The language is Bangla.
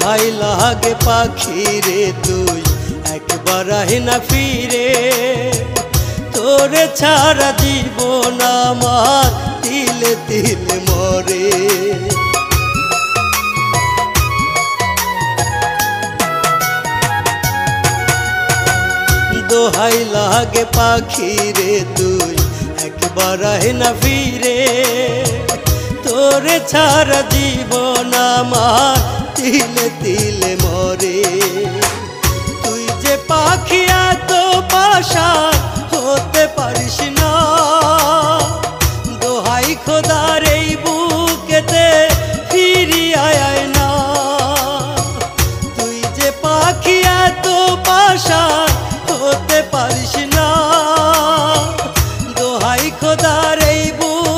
দোহাই লাগে পাখি রে তুই একবার আহি না ফিরে, তোরে ছাড়া জীবন আমার তিলে তিলে মরে। দোহাই লাগে পাখি রে তুই একবার আহি না ফিরে, তোরে ছাড়া জীবন আমার তিলে তিলে মরে। তুই যে পাখি এত পাশা হতে পারিস না, দোহাই খোদা